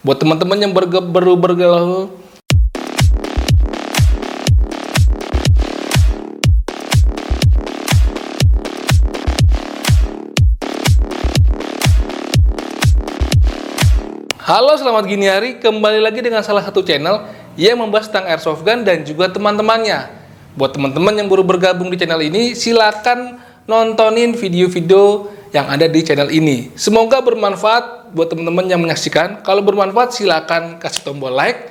Buat teman-teman yang baru bergaul, halo, selamat gini hari, kembali lagi dengan salah satu channel yang membahas tentang airsoft gun dan juga teman-temannya. Buat teman-teman yang baru bergabung di channel ini, silakan nontonin video-video yang ada di channel ini. Semoga bermanfaat buat teman-teman yang menyaksikan. Kalau bermanfaat, silakan kasih tombol like,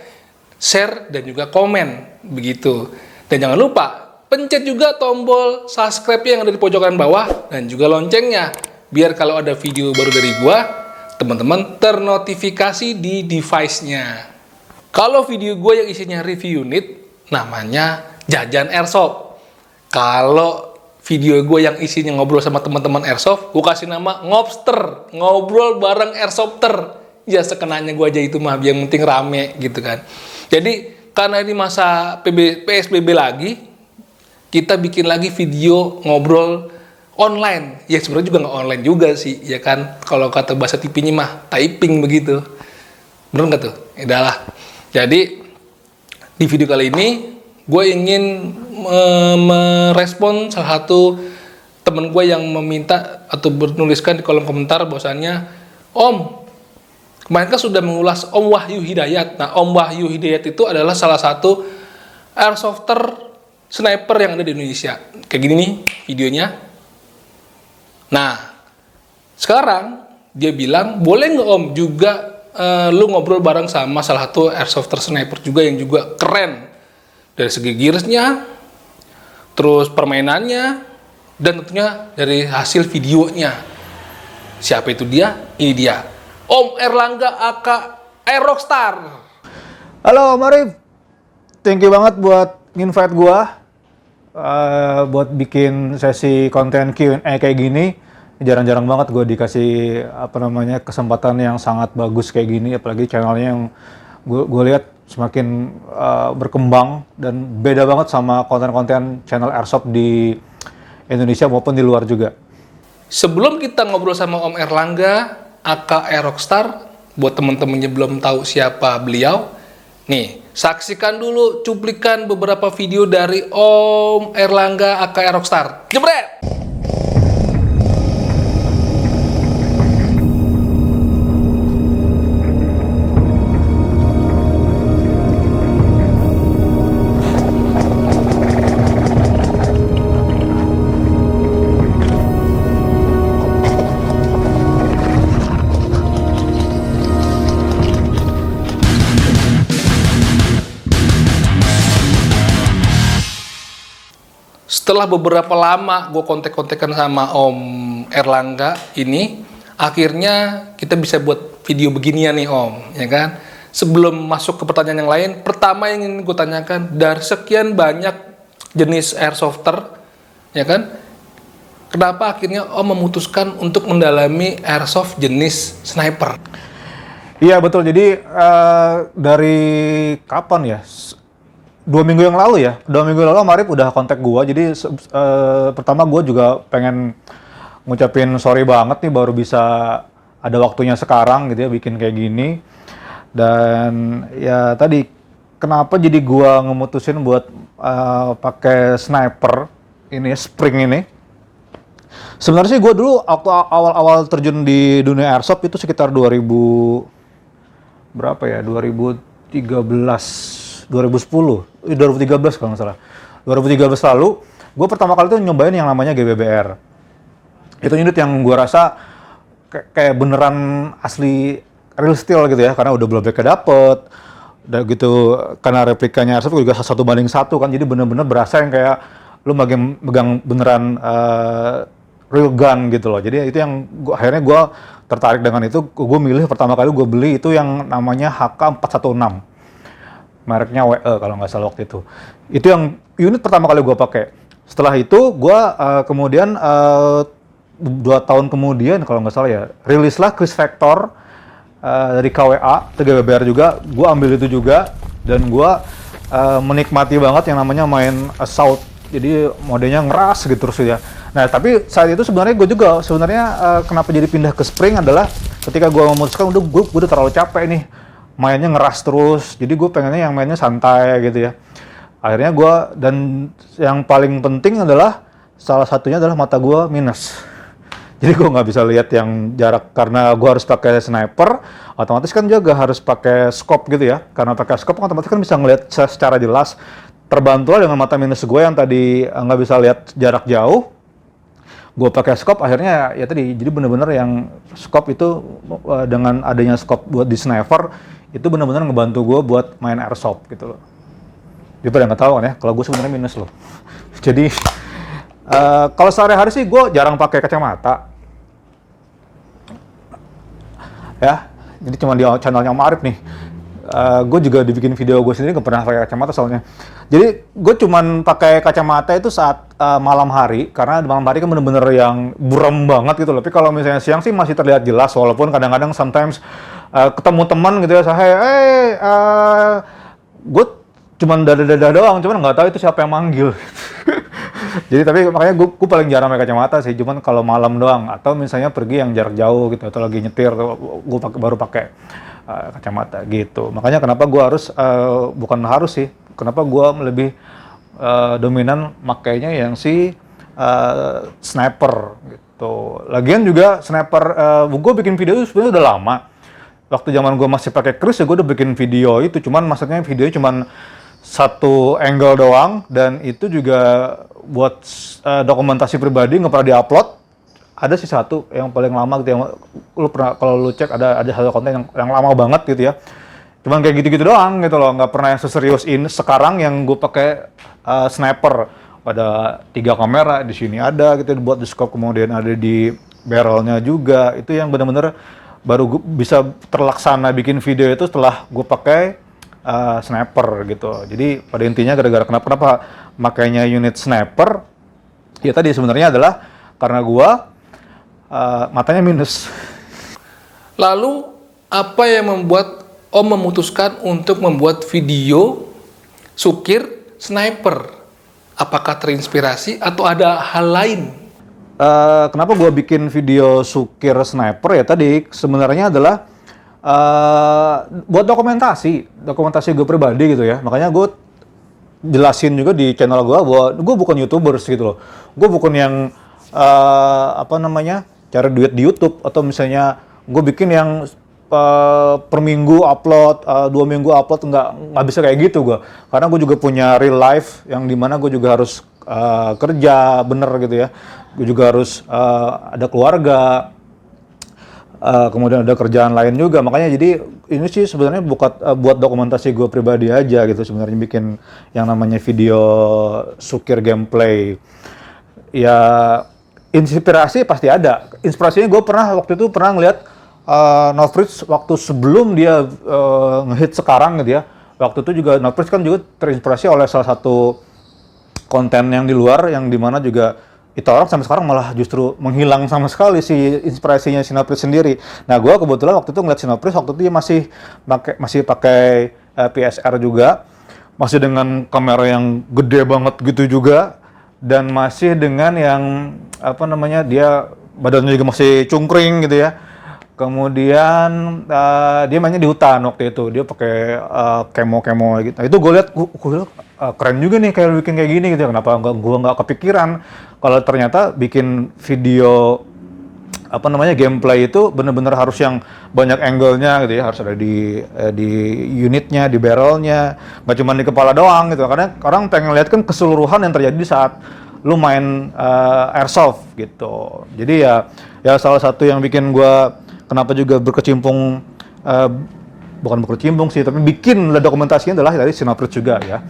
share, dan juga komen. Begitu. Dan jangan lupa, pencet juga tombol subscribe yang ada di pojokan bawah dan juga loncengnya. Biar kalau ada video baru dari gua, teman-teman ternotifikasi di device-nya. Kalau video gue yang isinya review unit, namanya jajan airsoft. Kalau video gue yang isinya ngobrol sama teman-teman airsoft, gue kasih nama ngobster, ngobrol bareng airsofter. Ya sekenanya gue aja itu mah, yang penting rame gitu kan. Jadi karena ini masa PSBB lagi, kita bikin lagi video ngobrol online. Ya sebenarnya juga nggak online juga sih, ya kan. Kalau kata bahasa TV-nya mah typing begitu. Bener nggak tuh? Itulah. Jadi di video kali ini gue ingin merespon salah satu temen gue yang meminta atau menuliskan di kolom komentar bahwasannya, Om, kemarin kan sudah mengulas Om Wahyu Hidayat. Nah, Om Wahyu Hidayat itu adalah salah satu airsofter sniper yang ada di Indonesia. Kayak gini nih videonya. Nah, sekarang dia bilang, boleh nggak Om juga lu ngobrol bareng sama salah satu airsofter sniper juga yang juga keren. Dari segi gearsnya, terus permainannya, dan tentunya dari hasil videonya. Siapa itu dia? Ini dia. Om Erlangga aka Aerokstar. Halo Om Arif, thank you banget buat invite gua. Buat bikin sesi konten Q&A kayak gini. Jarang-jarang banget gue dikasih kesempatan yang sangat bagus kayak gini, apalagi channelnya yang gue lihat semakin berkembang dan beda banget sama konten-konten channel airsoft di Indonesia maupun di luar juga. Sebelum kita ngobrol sama Om Erlangga aka Aerokstar, buat temen-temen yang belum tahu siapa beliau, nih saksikan dulu cuplikan beberapa video dari Om Erlangga aka Aerokstar. Jebret! Setelah beberapa lama gue kontek-kontekan sama Om Erlangga ini, akhirnya kita bisa buat video beginian nih Om, ya kan? Sebelum masuk ke pertanyaan yang lain, pertama yang ingin gue tanyakan, dari sekian banyak jenis airsofter, ya kan? Kenapa akhirnya Om memutuskan untuk mendalami airsoft jenis sniper? Iya betul, jadi dari kapan ya? 2 minggu yang lalu ya, 2 minggu lalu Om Arif udah kontak gua. Jadi pertama gua juga pengen ngucapin sorry banget nih baru bisa ada waktunya sekarang gitu ya bikin kayak gini. Dan ya tadi kenapa jadi gua ngemutusin buat pakai sniper ini, spring ini. Sebenarnya sih gua dulu waktu awal-awal terjun di dunia airsoft itu sekitar 2013 kalau nggak salah. 2013 lalu, gue pertama kali tuh nyobain yang namanya GBBR. Itu unit yang gue rasa kayak beneran asli real steel gitu ya, karena udah blowback-nya dapet, udah gitu, karena replikanya airsoft juga 1:1 kan, jadi bener-bener berasa yang kayak lu megang beneran real gun gitu loh. Jadi itu yang akhirnya gue tertarik dengan itu. Gue milih pertama kali gue beli itu yang namanya HK416. Mereknya WE kalau nggak salah waktu itu. Itu yang unit pertama kali gue pakai. Setelah itu gue kemudian 2 tahun kemudian kalau nggak salah ya, rilislah Chris Vector dari KWA, GBBR juga. Gue ambil itu juga dan gue menikmati banget yang namanya main assault. Jadi modenya ngeras gitu terus ya. Nah tapi saat itu sebenarnya gue juga kenapa jadi pindah ke spring adalah ketika gue memutuskan gue udah terlalu capek nih mainnya ngeras terus. Jadi gue pengennya yang mainnya santai gitu ya. Akhirnya gue, dan yang paling penting adalah salah satunya adalah mata gue minus. Jadi gue nggak bisa lihat yang jarak karena gue harus pakai sniper, otomatis kan juga harus pakai scope gitu ya. Karena pakai scope otomatis kan bisa ngelihat secara jelas. Terbantu dengan mata minus gue yang tadi nggak bisa lihat jarak jauh. Gue pakai scope, akhirnya ya tadi jadi bener-bener yang scope itu dengan adanya scope buat di sniper itu bener-bener ngebantu gue buat main airsoft gitu loh. Jadi pada nggak tahu kan ya, kalau gue sebenarnya minus loh. Jadi kalau sehari-hari sih gue jarang pakai kacamata. Ya, jadi cuma di channelnya Om Arif nih. Gue juga dibikin video gue sendiri nggak pernah pakai kacamata soalnya. Jadi gue cuman pakai kacamata itu saat malam hari, karena di malam hari kan bener-bener yang buram banget gitu loh. Tapi kalau misalnya siang sih masih terlihat jelas, walaupun kadang-kadang sometimes ketemu teman gitu ya, saya gue cuman dada-dada doang, cuman nggak tahu itu siapa yang manggil. Jadi tapi makanya gue paling jarang pakai kacamata sih, cuman kalau malam doang atau misalnya pergi yang jarak jauh gitu atau lagi nyetir, gue baru pakai kacamata gitu. Makanya kenapa gue harus bukan harus sih, kenapa gue lebih dominan makainya yang si sniper gitu. Lagian juga sniper, gue bikin video itu sebenarnya udah lama. Waktu zaman gue masih pakai Kris ya gue udah bikin video itu, cuman maksudnya videonya cuman satu angle doang, dan itu juga buat dokumentasi pribadi, nggak pernah diupload. Ada sih satu yang paling lama gitu, yang lu pernah kalau lu cek ada satu konten yang lama banget gitu ya. Cuman kayak gitu-gitu doang gitu loh, nggak pernah yang seserius ini. Sekarang yang gue pakai sniper, ada 3 kamera di sini ada gitu buat di scope, kemudian ada di barrelnya juga. Itu yang benar-benar baru gue bisa terlaksana bikin video itu setelah gue pakai sniper gitu. Jadi pada intinya gara-gara kenapa makanya unit sniper ya tadi sebenarnya adalah karena gua matanya minus. Lalu apa yang membuat Om memutuskan untuk membuat video sukir sniper? Apakah terinspirasi atau ada hal lain? Kenapa gua bikin video sukir sniper ya tadi sebenarnya adalah buat dokumentasi gue pribadi gitu ya. Makanya gue jelasin juga di channel gue bahwa gue bukan YouTubers gitu loh. Gue bukan yang cari duit di YouTube, atau misalnya gue bikin yang per minggu upload, 2 minggu upload, nggak bisa kayak gitu gue. Karena gue juga punya real life yang dimana gue juga harus kerja bener gitu ya. Gue juga harus ada keluarga. Kemudian ada kerjaan lain juga, makanya jadi ini sih sebenarnya buat dokumentasi gue pribadi aja gitu sebenarnya, bikin yang namanya video sukir gameplay. Ya inspirasi pasti ada. Inspirasinya gue waktu itu pernah ngeliat Novritz waktu sebelum dia ngehit sekarang gitu ya. Waktu itu juga Novritz kan juga terinspirasi oleh salah satu konten yang di luar, yang dimana juga itu orang sampai sekarang malah justru menghilang sama sekali si inspirasinya Novritz sendiri. Nah, gue kebetulan waktu itu ngeliat Novritz, waktu itu dia masih pakai PSR juga, masih dengan kamera yang gede banget gitu juga, dan masih dengan yang dia badannya juga masih cungkring gitu ya. Kemudian dia mainnya di hutan waktu itu, dia pakai kemo gitu. Nah, itu gue lihat, keren juga nih kayak bikin kayak gini gitu. Kenapa gue nggak kepikiran kalau ternyata bikin video gameplay itu bener-bener harus yang banyak angle-nya gitu ya, harus ada di unitnya, di barrelnya, nggak cuma di kepala doang gitu. Karena orang pengen lihat kan keseluruhan yang terjadi saat lu main airsoft gitu. Jadi ya salah satu yang bikin gue kenapa juga bukan berkecimpung sih, tapi bikin dokumentasinya adalah dari Novritz juga ya,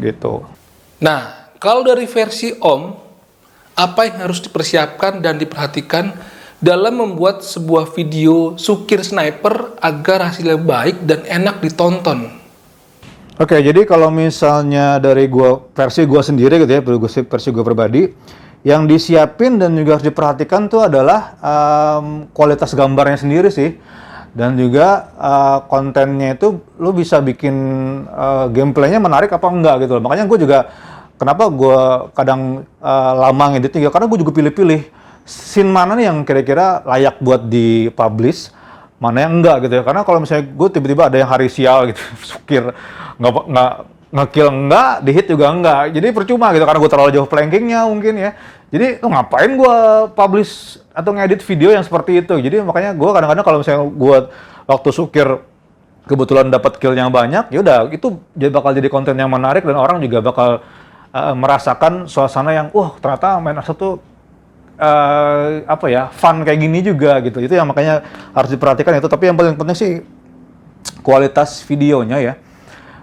gitu. Nah, kalau dari versi Om, apa yang harus dipersiapkan dan diperhatikan dalam membuat sebuah video sukir sniper agar hasilnya baik dan enak ditonton? Oke, jadi kalau misalnya dari versi gua sendiri gitu ya, versi gua pribadi, yang disiapin dan juga harus diperhatikan tuh adalah kualitas gambarnya sendiri sih. Dan juga kontennya itu lu bisa bikin gameplaynya menarik apa enggak gitu loh. Makanya gue juga kenapa gue kadang lama ngeditnya, karena gue juga pilih-pilih scene mana nih yang kira-kira layak buat dipublish, mana yang enggak gitu ya. Karena kalau misalnya gue tiba-tiba ada yang hari sial gitu, sukir, nggak ngekill enggak, di hit juga enggak. Jadi percuma gitu, karena gue terlalu jauh flankingnya mungkin ya. Jadi ngapain gue publish atau ngedit video yang seperti itu. Jadi makanya gue kadang-kadang kalau misalnya gue waktu sukir kebetulan dapat kill yang banyak, ya udah itu bakal jadi konten yang menarik dan orang juga bakal merasakan suasana yang wah ternyata main Airsoft tuh fun kayak gini juga gitu. Itu yang makanya harus diperhatikan itu. Tapi yang paling penting sih kualitas videonya ya.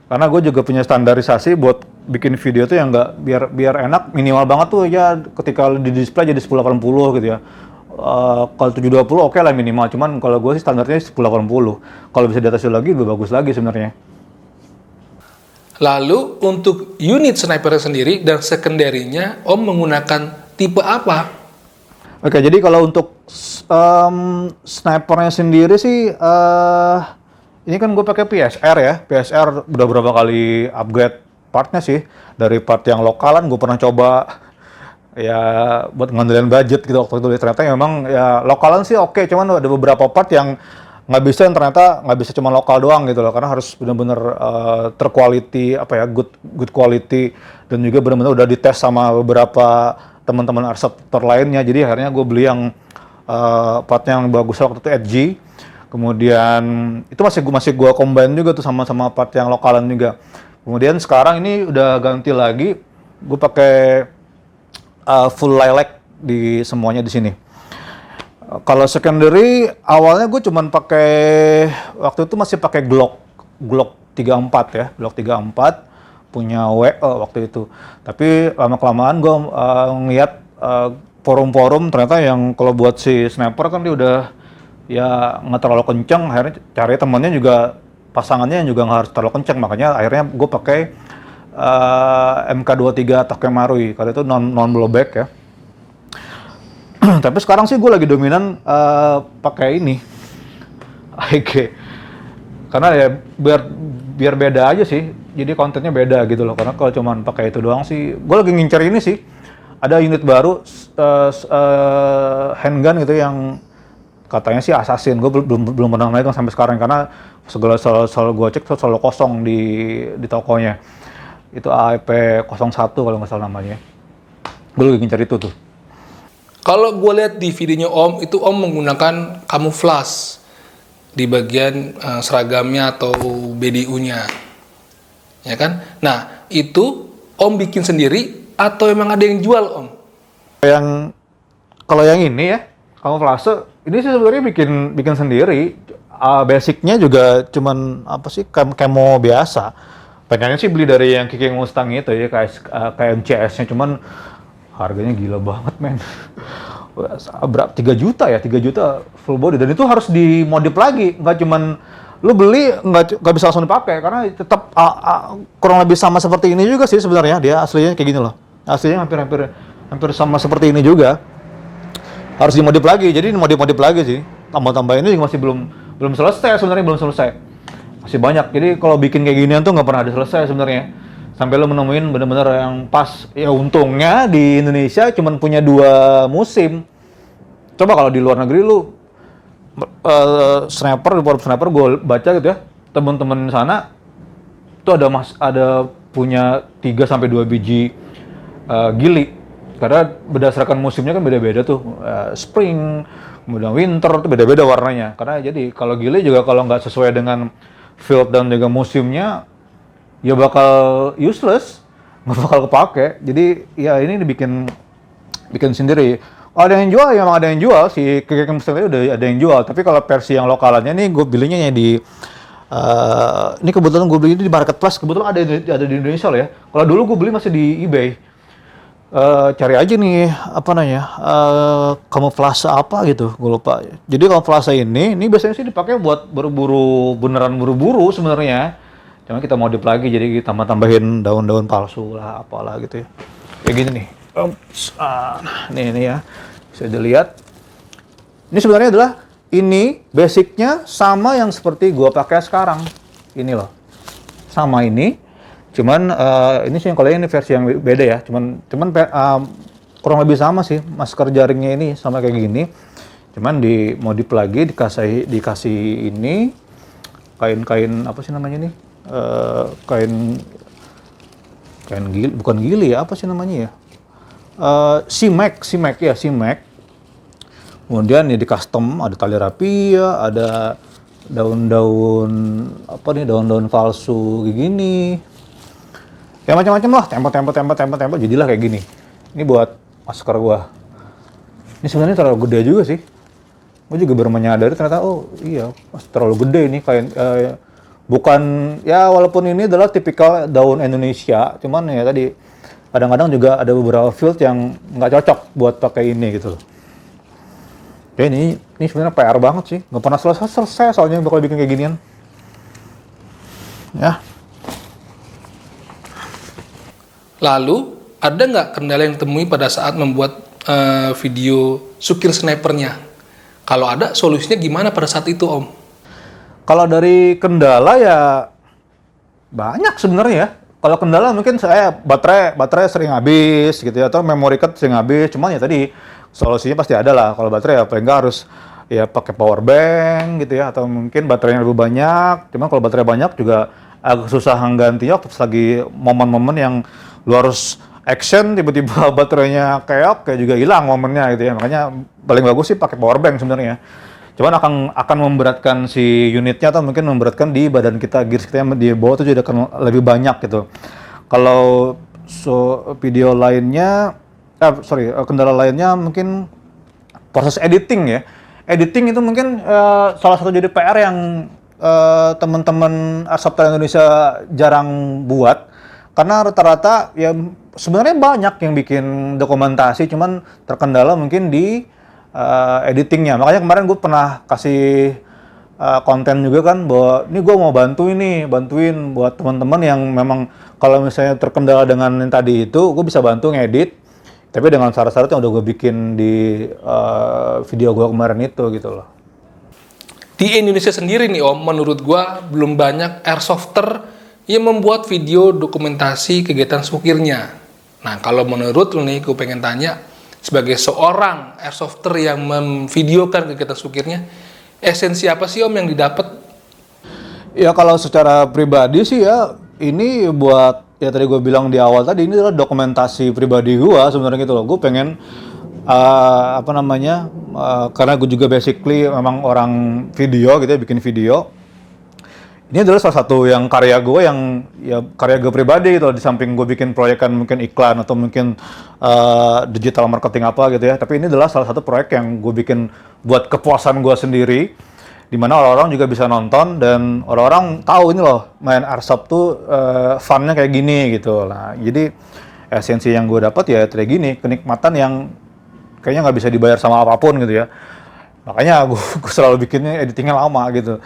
Karena gue juga punya standarisasi buat bikin video tuh yang nggak biar enak, minimal banget tuh ya ketika di display jadi 1080 gitu ya. Kalau 720 oke lah minimal, cuman kalau gue sih standarnya 1080. Kalau bisa di atas itu lagi lebih bagus lagi sebenarnya. Lalu untuk unit sniper sendiri dan secondary-nya Om menggunakan tipe apa? Oke, jadi kalau untuk snipernya sendiri sih ini kan gue pakai PSR ya. PSR udah berapa kali upgrade partnya sih. Dari part yang lokalan gue pernah coba ya buat ngandelin budget gitu waktu itu. Ternyata memang ya lokalan sih oke, cuman ada beberapa part yang nggak bisa, yang ternyata nggak bisa cuma lokal doang gitu loh. Karena harus benar-benar terquality, good quality, dan juga benar-benar udah dites sama beberapa teman-teman arseptor lainnya. Jadi akhirnya gue beli yang part yang bagus waktu itu Edgy. Kemudian itu masih gue combine juga tuh sama part yang lokalan juga. Kemudian sekarang ini udah ganti lagi, gue pakai full lilac di semuanya di sini. Kalau secondary awalnya gue cuman pakai, waktu itu masih pakai Glock 34 ya, Glock 34 punya WE waktu itu. Tapi lama-kelamaan gue ngeliat forum-forum ternyata yang kalau buat si sniper kan dia udah ya nggak terlalu kencang, akhirnya cari temannya juga, pasangannya juga nggak harus terlalu kencang, makanya akhirnya gue pakai MK23 Takemarui, kalau itu non blowback ya. Tapi sekarang sih gue lagi dominan pakai ini AEG, karena ya biar beda aja sih, jadi kontennya beda gitu loh. Karena kalau cuman pakai itu doang sih, gue lagi ngincer ini sih, ada unit baru handgun gitu yang katanya sih assassin. Gue belum pernah ngeliat sampai sekarang karena segala selalu gue cek selalu kosong di tokonya. Itu AEP01 kalau nggak salah namanya. Gue lagi ngincer itu tuh. Kalau gue lihat di videonya Om, itu Om menggunakan camouflage di bagian seragamnya atau BDU-nya, ya kan? Nah, itu Om bikin sendiri atau emang ada yang jual, Om? Kalau yang ini ya, camouflage ini sih sebenarnya bikin sendiri. Basicnya juga cuman apa sih, camo biasa. Pengennya sih beli dari yang King Mustang itu ya, kayak MCS-nya, cuman harganya gila banget men. Berapa? 3 juta ya, 3 juta full body, dan itu harus dimodif lagi, nggak cuman lu beli nggak bisa langsung dipakai, karena tetap kurang lebih sama seperti ini juga sih sebenarnya. Dia aslinya kayak gini loh, aslinya hampir sama seperti ini juga, harus dimodif lagi. Jadi dimodif lagi sih, tambah ini juga masih belum selesai sebenarnya, belum selesai, masih banyak. Jadi kalau bikin kayak ginian tuh nggak pernah ada selesai sebenarnya, sampai lo menemuin bener-bener yang pas. Ya untungnya di Indonesia cuman punya 2 musim. Coba kalau di luar negeri lu sniper, di forum sniper gue baca gitu ya, teman-teman sana tuh ada punya 3 sampai 2 biji gili, karena berdasarkan musimnya kan beda-beda tuh. Spring, kemudian winter tuh beda-beda warnanya. Karena jadi kalau gili juga kalau nggak sesuai dengan field dan juga musimnya, ya bakal useless, nggak bakal kepake. Jadi ya ini bikin sendiri. Ada yang jual, ya emang ada yang jual. Si King Mustang itu udah ada yang jual. Tapi kalau versi yang lokalannya nih, gue belinya di ini kebetulan gue beli di marketplace. Kebetulan ada di Indonesia loh ya. Kalau dulu gue beli masih di eBay. Cari aja nih apa namanya, camouflage apa gitu, gue lupa. Jadi camouflage ini biasanya sih dipakai buat beneran buru-buru sebenarnya. Cuma kita modif lagi, jadi kita tambahin daun-daun palsu lah, apalah gitu ya. Kayak gini nih. Ini ya, bisa dilihat. Ini sebenarnya adalah ini basicnya sama yang seperti gua pakai sekarang. Ini loh, sama ini. Cuman ini sih kalau ini versi yang beda ya. Cuman kurang lebih sama sih, masker jaringnya ini sama kayak gini. Cuman dimodif lagi, dikasih ini kain apa sih namanya nih? Kain gili, bukan gili ya, apa sih namanya ya? C-Mac ya, C-Mac. Kemudian ya di custom ada tali rapia, ada daun-daun apa nih, daun-daun palsu kayak gini. Ya macam-macam lah, tempel, jadilah kayak gini. Ini buat masker gua. Ini sebenarnya terlalu gede juga sih. Gua juga baru menyadari ternyata, oh iya, terlalu gede ini kain. Bukan, ya walaupun ini adalah tipikal daun Indonesia, cuman ya tadi kadang-kadang juga ada beberapa field yang nggak cocok buat pakai ini gitu loh. Ya ini sebenarnya PR banget sih, nggak pernah selesai soalnya bakal bikin kayak ginian. Ya. Lalu, ada nggak kendala yang ditemui pada saat membuat video Sukir Snipernya? Kalau ada, solusinya gimana pada saat itu, Om? Kalau dari kendala ya banyak sebenarnya ya. Kalau kendala mungkin saya baterai sering habis gitu ya, atau memory card sering habis. Cuman ya tadi solusinya pasti ada lah. Kalau baterai ya paling nggak harus ya pakai power bank gitu ya, atau mungkin baterainya lebih banyak. Cuman kalau baterai banyak juga agak susah gantinya waktu lagi momen-momen yang lu harus action, tiba-tiba baterainya kayak juga hilang momennya gitu ya. Makanya paling bagus sih pakai power bank sebenarnya. Cuman akan memberatkan si unitnya, atau mungkin memberatkan di badan kita, gears kita yang di bawah itu juga akan lebih banyak gitu. Kalau video lainnya, kendala lainnya mungkin proses editing ya. Editing itu mungkin salah satu jadi PR yang teman-teman Airsoft Indonesia jarang buat, karena rata-rata ya sebenarnya banyak yang bikin dokumentasi, cuman terkendala mungkin di editingnya. Makanya kemarin gue pernah kasih konten juga kan, bahwa ini gue mau bantuin buat teman-teman yang memang kalau misalnya terkendala dengan yang tadi itu, gue bisa bantu ngedit, tapi dengan syarat-syarat yang udah gue bikin di video gue kemarin itu gitu loh. Di Indonesia sendiri nih, Om, menurut gua belum banyak airsofter yang membuat video dokumentasi kegiatan sukirnya. Nah, kalau menurut lu nih, gue pengen tanya, sebagai seorang airsofter yang memvideokan kegiatan sukirnya, esensi apa sih, Om, yang didapat? Ya kalau secara pribadi sih ya, ini buat, ya tadi gue bilang di awal tadi, ini adalah dokumentasi pribadi gue sebenarnya gitu loh. Gue pengen karena gue juga basically memang orang video gitu ya, bikin video. Ini adalah salah satu yang karya gue pribadi gitu, di samping gue bikin proyekan mungkin iklan atau mungkin digital marketing apa gitu ya. Tapi ini adalah salah satu proyek yang gue bikin buat kepuasan gue sendiri, dimana orang-orang juga bisa nonton dan orang-orang tahu ini loh, main airsoft tuh funnya kayak gini gitu lah. Jadi esensi yang gue dapat ya kayak gini, kenikmatan yang kayaknya nggak bisa dibayar sama apapun gitu ya. Makanya gue selalu bikinnya editingnya lama gitu.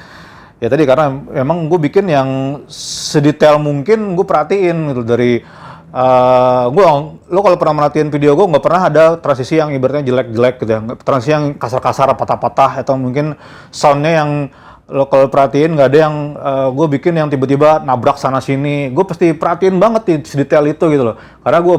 Ya tadi karena memang gue bikin yang sedetail mungkin, gue perhatiin gitu dari lo kalau pernah merhatiin video gue, nggak pernah ada transisi yang ibaratnya jelek-jelek gitu ya, transisi yang kasar-kasar, patah-patah, atau mungkin soundnya yang lo kalau perhatiin nggak ada yang gue bikin yang tiba-tiba nabrak sana sini. Gue pasti perhatiin banget di sedetail itu gitu loh, karena gue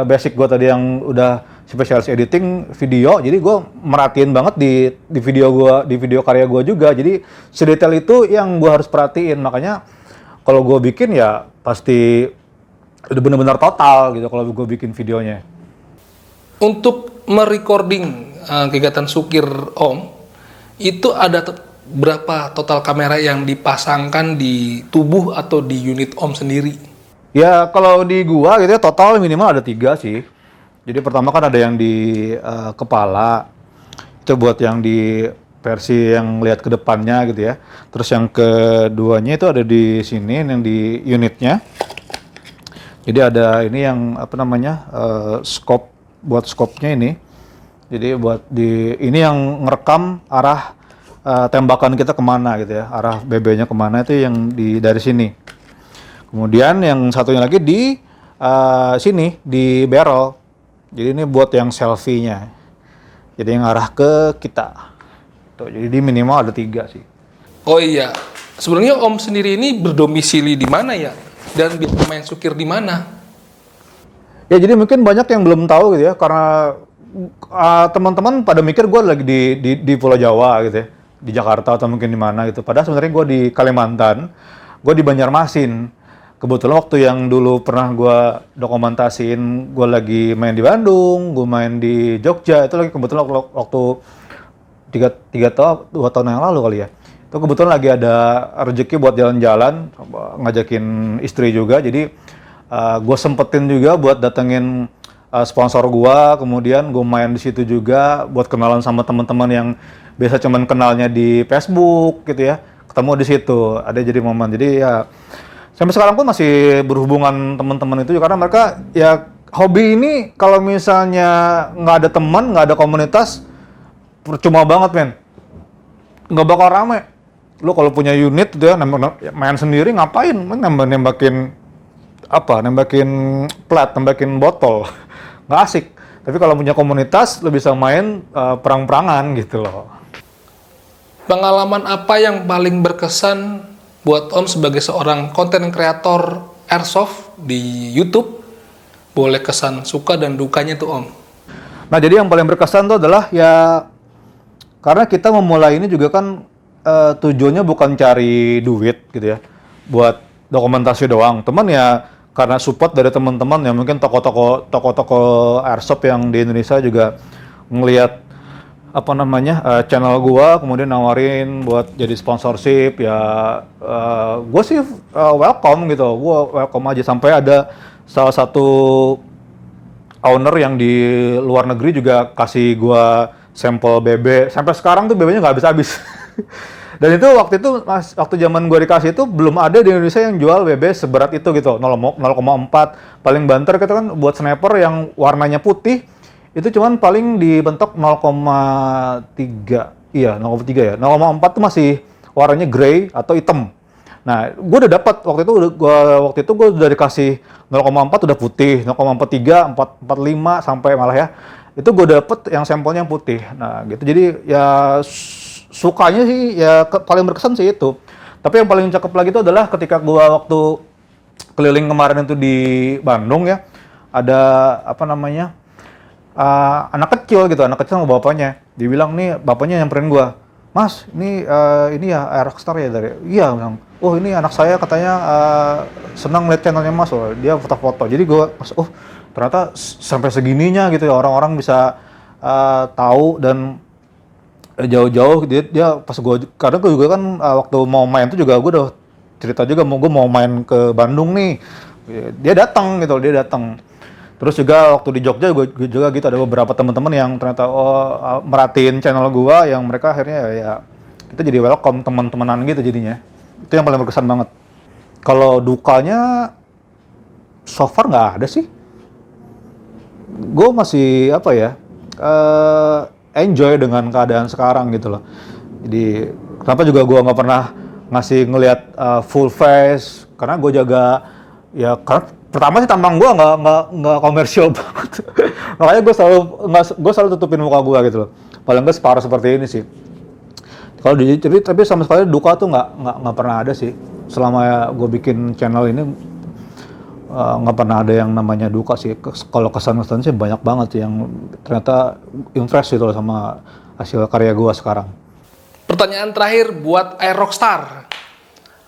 basic gue tadi yang udah spesialis editing video, jadi gue merhatiin banget di video karya gue juga, jadi sedetail itu yang gue harus perhatiin. Makanya kalau gue bikin ya pasti udah benar-benar total gitu kalau gue bikin videonya. Untuk merecording kegiatan sukir, Om, itu ada berapa total kamera yang dipasangkan di tubuh atau di unit Om sendiri? Ya kalau di gua gitu ya total minimal ada 3 sih. Jadi pertama kan ada yang di kepala, itu buat yang di versi yang lihat ke depannya gitu ya. Terus yang keduanya itu ada di sini, yang di unitnya. Jadi ada ini yang scope, buat scope-nya ini. Jadi buat ini yang ngerekam arah tembakan kita kemana gitu ya, arah BB-nya kemana, itu yang dari sini. Kemudian yang satunya lagi di sini, di barrel. Jadi ini buat yang selfie-nya. Jadi yang arah ke kita. Tuh, jadi minimal ada 3 sih. Oh iya, sebenarnya Om sendiri ini berdomisili di mana ya? Dan main sukir di mana? Ya jadi mungkin banyak yang belum tahu gitu ya, karena teman-teman pada mikir gue lagi di Pulau Jawa gitu ya, di Jakarta atau mungkin di mana gitu. Padahal sebenarnya gue di Kalimantan, gue di Banjarmasin. Kebetulan waktu yang dulu pernah gue dokumentasiin, gue lagi main di Bandung, gue main di Jogja, itu lagi kebetulan waktu 2 tahun yang lalu kali ya. Itu kebetulan lagi ada rezeki buat jalan-jalan, ngajakin istri juga, jadi gue sempetin juga buat datengin sponsor gue, kemudian gue main di situ juga buat kenalan sama teman-teman yang biasa cuman kenalnya di Facebook gitu ya, ketemu di situ, ada jadi momen. Jadi ya sampai sekarang pun masih berhubungan teman-teman itu karena mereka ya hobi ini kalau misalnya nggak ada teman, nggak ada komunitas, percuma banget men, nggak bakal rame. Lu kalau punya unit gitu ya, main sendiri ngapain? Nembakin plat, nembakin botol, nggak asik. Tapi kalau punya komunitas, lu bisa main perang-perangan gitu loh. Pengalaman apa yang paling berkesan buat Om sebagai seorang konten kreator airsoft di YouTube? Boleh kesan suka dan dukanya tuh Om. Nah jadi yang paling berkesan tuh adalah ya karena kita memulai ini juga kan tujuannya bukan cari duit gitu ya, buat dokumentasi doang. Teman ya karena support dari teman-teman ya, mungkin toko-toko airsoft yang di Indonesia juga ngelihat channel gua, kemudian nawarin buat jadi sponsorship ya. Gue sih welcome gitu, gua welcome aja. Sampai ada salah satu owner yang di luar negeri juga kasih gua sampel BB. Sampai sekarang tuh BB-nya nggak habis-habis. Dan itu waktu zaman gue dikasih itu belum ada di Indonesia yang jual BB seberat itu gitu, 0,4. Paling banter kita kan buat sniper yang warnanya putih itu cuman paling dibentuk 0,3. Iya, 0,3 ya. 0,4 tuh masih warnanya grey atau hitam. Nah, gue udah dapat waktu itu gue udah dikasih 0,4 udah putih, 0,43, 4,45 sampai malah ya. Itu gue dapet yang sampelnya yang putih. Nah, gitu. Jadi ya sukanya sih ya paling berkesan sih itu. Tapi yang paling cakep lagi itu adalah ketika gue waktu keliling kemarin itu di Bandung ya, ada anak kecil sama bapaknya. Dibilang nih bapaknya nyamperin gue, Mas, ini ya Airrockstar ya dari. Iya, bilang. Oh ini anak saya katanya senang lihat channelnya Mas, oh, dia foto-foto. Jadi gue, oh ternyata sampai segininya gitu ya orang-orang bisa tahu dan jauh-jauh dia pas gue kadang gue juga kan waktu mau main itu juga gue udah cerita juga gue mau main ke Bandung nih, dia datang. Terus juga waktu di Jogja gue juga gitu ada beberapa teman-teman yang ternyata merhatiin channel gue, yang mereka akhirnya ya kita jadi welcome teman-temanan gitu jadinya. Itu yang paling berkesan banget. Kalau dukanya so far nggak ada sih. Gue masih enjoy dengan keadaan sekarang gitu loh. Jadi kenapa juga gue nggak pernah ngelihat full face, karena gue jaga ya, karena pertama sih tampang gue nggak komersial banget. Makanya gue selalu tutupin muka gue gitu loh. Paling nggak separuh seperti ini sih. Kalau tapi sama sekali duka tuh nggak pernah ada sih. Selama gue bikin channel ini nggak pernah ada yang namanya duka sih. Kalau kesan-kesan sih banyak banget sih yang ternyata impress gitu loh sama hasil karya gue sekarang. Pertanyaan terakhir buat Airrockstar.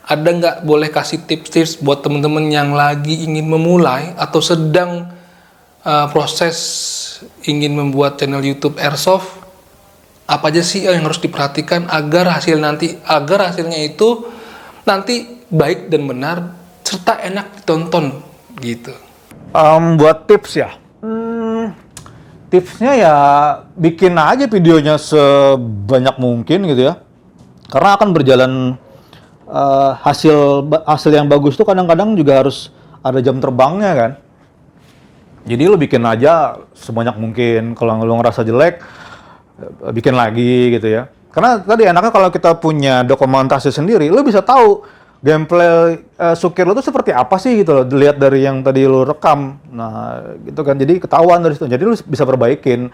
Ada nggak boleh kasih tips-tips buat teman-teman yang lagi ingin memulai atau sedang proses ingin membuat channel YouTube Airsoft? Apa aja sih yang harus diperhatikan agar hasilnya itu nanti baik dan benar serta enak ditonton gitu. Buat tips ya, tipsnya ya bikin aja videonya sebanyak mungkin gitu ya, karena akan berjalan hasil yang bagus tuh kadang-kadang juga harus ada jam terbangnya kan. Jadi lo bikin aja sebanyak mungkin, kalau lo ngerasa jelek bikin lagi gitu ya. Karena tadi enaknya kalau kita punya dokumentasi sendiri, lo bisa tahu gameplay Sukir lo tuh seperti apa sih gitu loh, dilihat dari yang tadi lo rekam. Nah gitu kan, jadi ketahuan dari situ, jadi lo bisa perbaikin.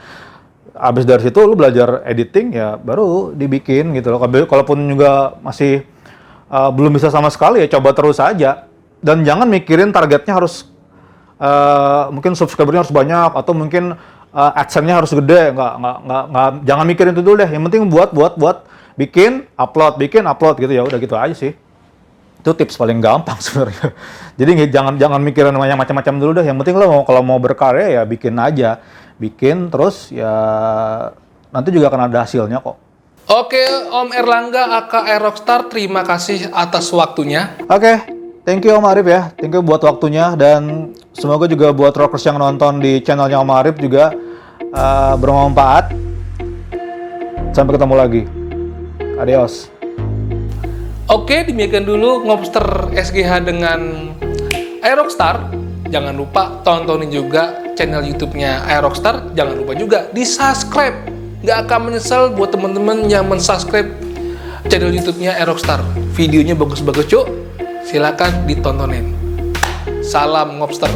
Abis dari situ lo belajar editing ya baru dibikin gitu loh. Kalaupun juga masih belum bisa sama sekali ya coba terus aja. Dan jangan mikirin targetnya harus mungkin subscribernya harus banyak, atau mungkin AdSense-nya harus gede, nggak, jangan mikirin itu dulu deh. Yang penting buat, bikin, upload gitu ya, udah gitu aja sih. Itu tips paling gampang sebenarnya. Jadi jangan mikirin yang macam-macam dulu deh. Yang penting lo kalau mau berkarya ya bikin aja, bikin terus ya nanti juga akan ada hasilnya kok. Oke, Om Erlangga aka Rockstar, terima kasih atas waktunya. Oke, thank you Om Arif ya. Thank you buat waktunya dan semoga juga buat rockers yang nonton di channelnya Om Arif juga bermanfaat. Sampai ketemu lagi. Adios. Oke, demikian dulu Ngobster SGH dengan Rockstar. Jangan lupa tontonin juga channel YouTube-nya Rockstar. Jangan lupa juga di-subscribe. Nggak akan menyesal buat teman-teman yang men-subscribe channel YouTube-nya Rockstar. Videonya bagus-bagus, cuk. Silakan ditontonin. Salam Ngobster.